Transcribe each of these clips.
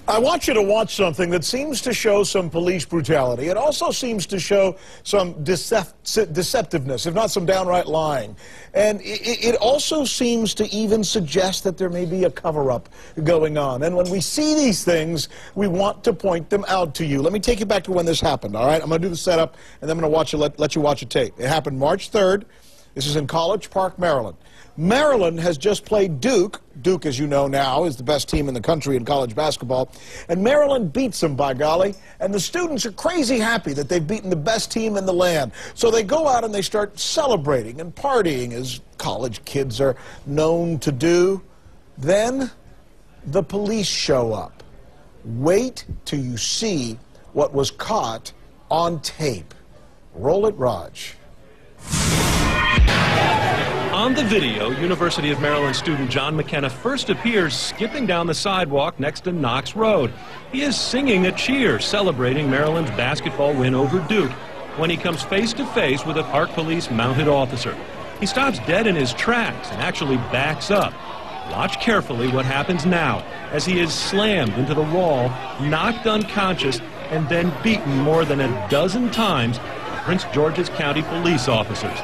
I want you to watch something that seems to show some police brutality. It also seems to show some deceptiveness, if not some downright lying. And it also seems to even suggest that there may be a cover-up going on. And when we see these things, we want to point them out to you. Let me take you back to when this happened, all right? I'm going to do the setup, and then I'm going to let you watch a tape. It happened March 3rd. This is in College Park, Maryland. Maryland has just played Duke. Duke, as you know now, is the best team in the country in college basketball. And Maryland beats them, by golly. And the students are crazy happy that they've beaten the best team in the land. So they go out and they start celebrating and partying, as college kids are known to do. Then the police show up. Wait till you see what was caught on tape. Roll it, Raj. On the video, University of Maryland student John McKenna first appears skipping down the sidewalk next to Knox Road. He is singing a cheer celebrating Maryland's basketball win over Duke when he comes face to face with a Park Police mounted officer. He stops dead in his tracks and actually backs up. Watch carefully what happens now as he is slammed into the wall, knocked unconscious, and then beaten more than a dozen times by Prince George's County police officers.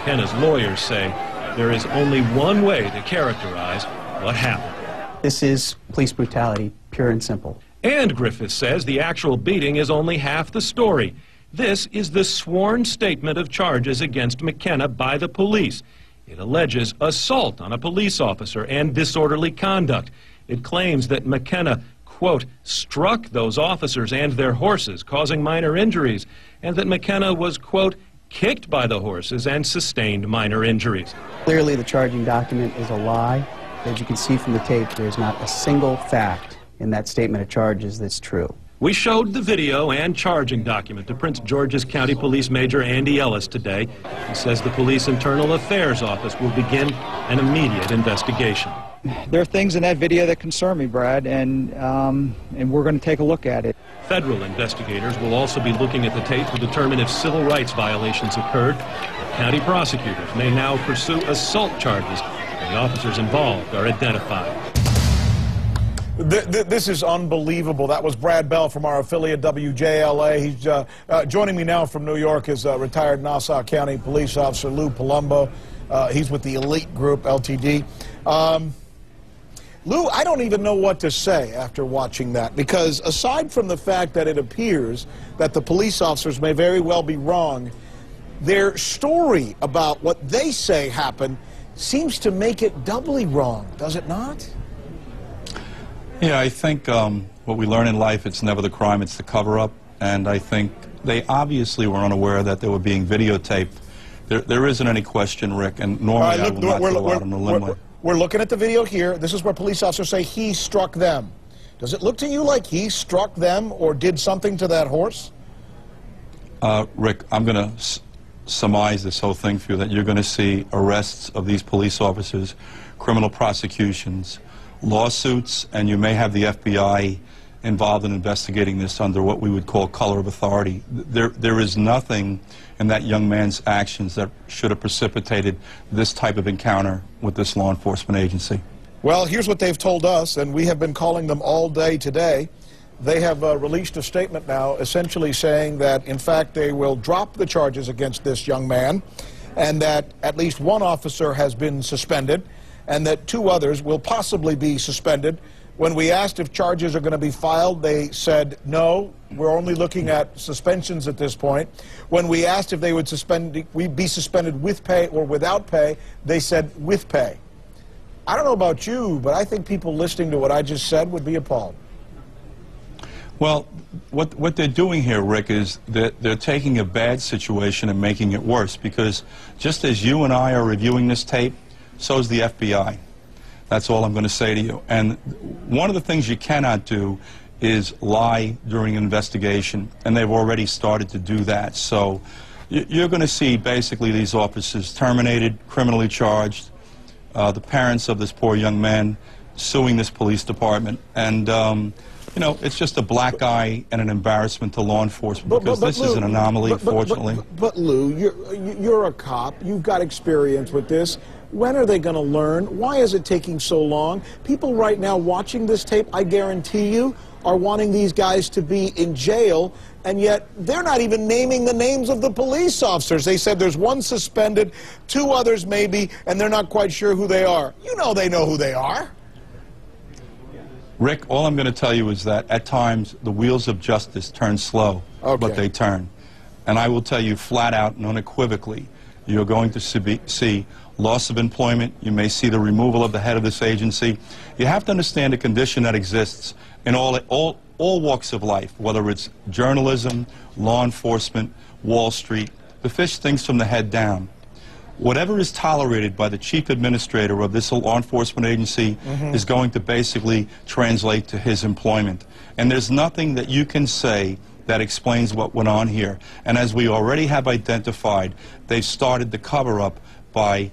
McKenna's lawyers say there is only one way to characterize what happened. This is police brutality, pure and simple. And Griffiths says the actual beating is only half the story. This is the sworn statement of charges against McKenna by the police. It alleges assault on a police officer and disorderly conduct. It claims that McKenna, quote, struck those officers and their horses, causing minor injuries, and that McKenna was, quote, kicked by the horses and sustained minor injuries. Clearly the charging document is a lie. As you can see from the tape, there's not a single fact in that statement of charges that's true. We showed the video and charging document to Prince George's County Police Major Andy Ellis today. He says the Police Internal Affairs Office will begin an immediate investigation. There are things in that video that concern me, Brad, and we're going to take a look at it. Federal investigators will also be looking at the tape to determine if civil rights violations occurred. County prosecutors may now pursue assault charges, and the officers involved are identified. This is unbelievable. That was Brad Bell from our affiliate WJLA. He's joining me now from New York is retired Nassau County Police Officer Lou Palumbo. He's with the Elite Group, LTD. Lou, I don't even know what to say after watching that, because aside from the fact that it appears that the police officers may very well be wrong, their story about what they say happened seems to make it doubly wrong, does it not? Yeah, I think what we learn in life, it's never the crime, it's the cover-up. And I think they obviously were unaware that they were being videotaped. There isn't any question, Rick, and normally I will not go out on a limb. We're looking at the video here. This is where police officers say he struck them. Does it look to you like he struck them or did something to that horse? Rick, I'm going to surmise this whole thing for you, that you're going to see arrests of these police officers, criminal prosecutions, lawsuits, and you may have the FBI involved in investigating this under what we would call color of authority. There is nothing in that young man's actions that should have precipitated this type of encounter with this law enforcement agency. Well, here's what they've told us, and we have been calling them all day today. They have released a statement now essentially saying that, in fact, they will drop the charges against this young man, and that at least one officer has been suspended, and that 2 others will possibly be suspended. When we asked if charges are going to be filed, they said no, we're only looking at suspensions at this point. When we asked if they would be suspended with pay or without pay, they said with pay. I don't know about you, but I think people listening to what I just said would be appalled. Well, what they're doing here, Rick, is that they're taking a bad situation and making it worse, because just as you and I are reviewing this tape, so is the FBI. That's all I'm going to say to you. And one of the things you cannot do is lie during an investigation, and they've already started to do that. So you're going to see basically these officers terminated, criminally charged, the parents of this poor young man suing this police department, and you know, it's just a black eye and an embarrassment to law enforcement, because this is an anomaly, fortunately. But Lou, you're a cop. You've got experience with this. When are they going to learn? Why is it taking so long? People right now watching this tape, I guarantee you, are wanting these guys to be in jail, and yet they're not even naming the names of the police officers. They said there's one suspended, 2 others maybe, and they're not quite sure who they are. You know they know who they are. Rick, all I'm going to tell you is that at times the wheels of justice turn slow, but they turn. And I will tell you flat out and unequivocally, you're going to see loss of employment. You may see the removal of the head of this agency. You have to understand the condition that exists in all walks of life, whether it's journalism, law enforcement, Wall Street. The fish thinks from the head down. Whatever is tolerated by the chief administrator of this law enforcement agency is going to basically translate to his employment. And there's nothing that you can say that explains what went on here. And as we already have identified, they've started the cover-up by,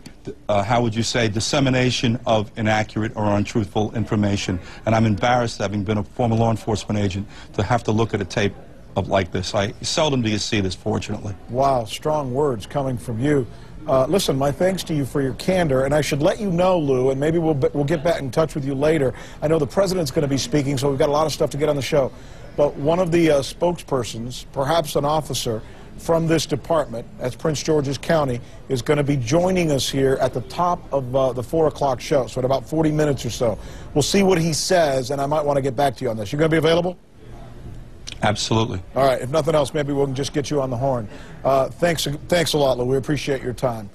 how would you say, dissemination of inaccurate or untruthful information. And I'm embarrassed, having been a former law enforcement agent, to have to look at a tape like this. Seldom do you see this, fortunately. Wow, strong words coming from you. Listen, my thanks to you for your candor, and I should let you know, Lou, and maybe we'll get back in touch with you later. I know the president's going to be speaking, so we've got a lot of stuff to get on the show. But one of the spokespersons, perhaps an officer from this department, that's Prince George's County, is going to be joining us here at the top of the 4 o'clock show, so in about 40 minutes or so. We'll see what he says, and I might want to get back to you on this. You going to be available? Absolutely. All right. If nothing else, maybe we'll just get you on the horn. Thanks a lot, Lou. We appreciate your time.